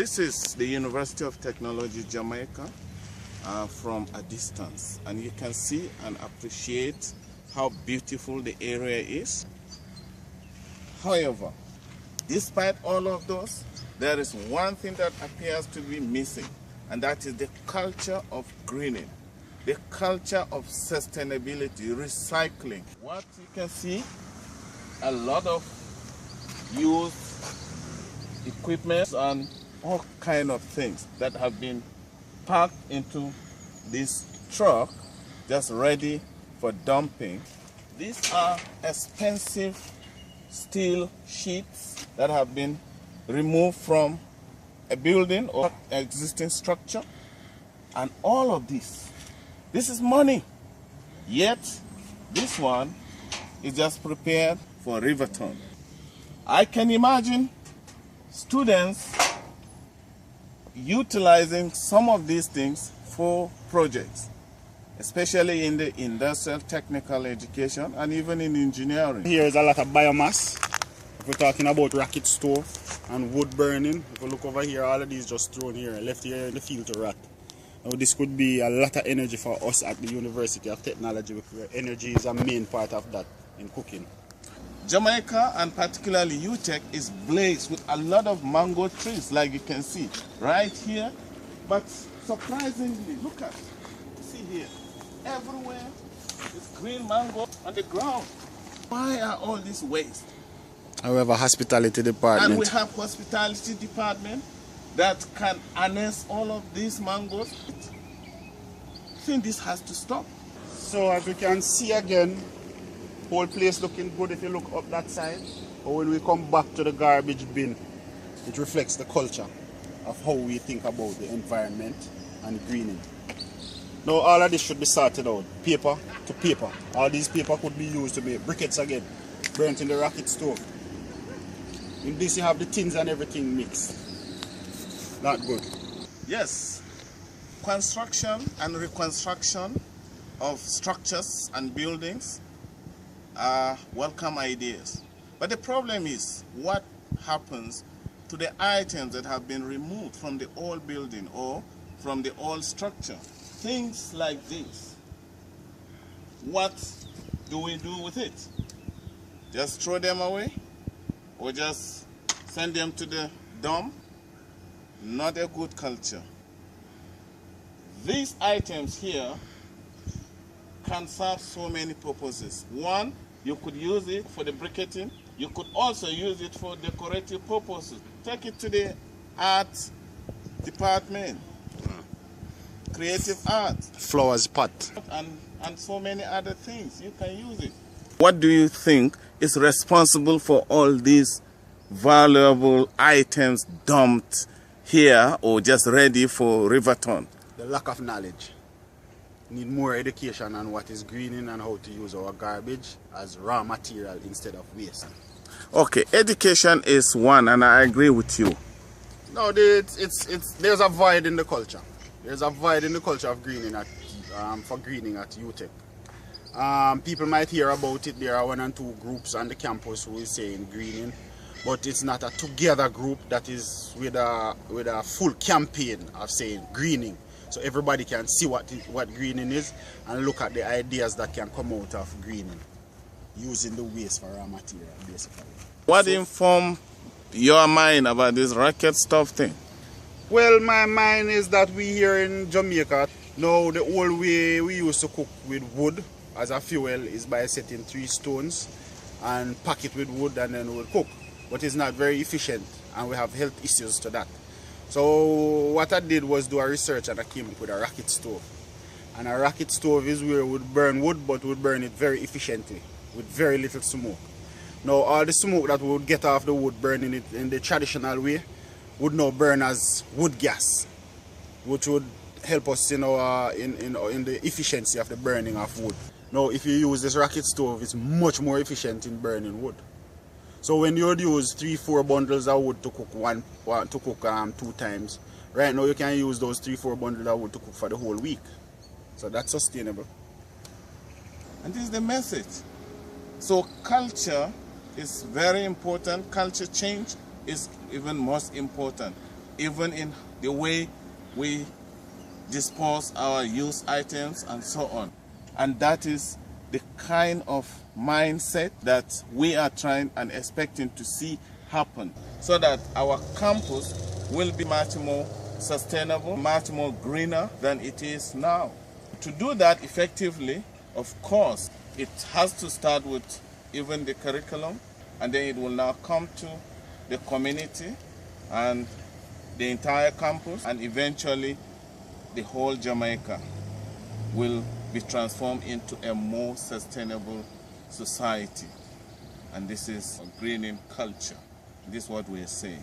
This is the University of Technology, Jamaica, from a distance. And you can see and appreciate how beautiful the area is. However, despite all of those, there is one thing that appears to be missing, and that is the culture of greening, the culture of sustainability, recycling. What you can see, a lot of used equipment and all kind of things that have been packed into this truck, just ready for dumping. These are expensive steel sheets that have been removed from a building or existing structure, and all of this is money. Yet this one is just prepared for Riverton. I can imagine students utilizing some of these things for projects, especially in the industrial technical education and even in engineering. Here is a lot of biomass. If we're talking about rocket stove and wood burning, if you look over here, all of these just thrown here, left here in the field to rot. Now this could be a lot of energy for us at the University of Technology, where energy is a main part of that in cooking. Jamaica, and particularly UTech, is blazed with a lot of mango trees, like you can see right here. But surprisingly, look at, see here, everywhere is green mango on the ground. Why are all these waste? However, hospitality department. And we have hospitality department that can harness all of these mangoes. I think this has to stop. So as we can see again, whole place looking good if you look up that side. But when we come back to the garbage bin, it reflects the culture of how we think about the environment and greening. Now all of this should be sorted out, paper to paper. All these paper could be used to make briquettes again, burnt in the rocket stove. In this you have the tins and everything mixed. Not good. Yes, construction and reconstruction of structures and buildings are welcome ideas. But the problem is, what happens to the items that have been removed from the old building or from the old structure? Things like this. What do we do with it? Just throw them away? Or just send them to the dump? Not a good culture. These items here can serve so many purposes. One, you could use it for the briquetting. You could also use it for decorative purposes. Take it to the art department, creative art. Flowers pot. And so many other things. You can use it. What do you think is responsible for all these valuable items dumped here or just ready for Riverton? The lack of knowledge. Need more education on what is greening and how to use our garbage as raw material instead of waste. Okay, education is one, and I agree with you. No, there's a void in the culture. There's a void in the culture of greening for greening at UTech. People might hear about it. There are 1 and 2 groups on the campus who is saying greening, but it's not a together group that is with a full campaign of saying greening. So everybody can see what greening is and look at the ideas that can come out of greening, using the waste for raw material, basically. What informed your mind about this rocket stuff thing? Well, my mind is that we here in Jamaica, now the old way we used to cook with wood as a fuel is by setting 3 stones and pack it with wood and then we'll cook. But it's not very efficient and we have health issues to that. So what I did was do a research and I came up with a rocket stove. And a rocket stove is where we would burn wood, but we would burn it very efficiently with very little smoke. Now all the smoke that we would get off the wood burning it in the traditional way would now burn as wood gas, which would help us in the efficiency of the burning of wood. Now if you use this rocket stove, it's much more efficient in burning wood. So when you would use 3-4 bundles of wood to cook 2 times, right now you can use those 3-4 bundles of wood to cook for the whole week. So that's sustainable. And this is the message. So culture is very important. Culture change is even most important. even in the way we dispose our used items and so on. And that is the kind of mindset that we are trying and expecting to see happen, so that our campus will be much more sustainable, much more greener than it is now. To do that effectively, of course, it has to start with even the curriculum, and then it will now come to the community and the entire campus, and eventually the whole Jamaica will be transformed into a more sustainable society. And this is a greening culture. This is what we are saying.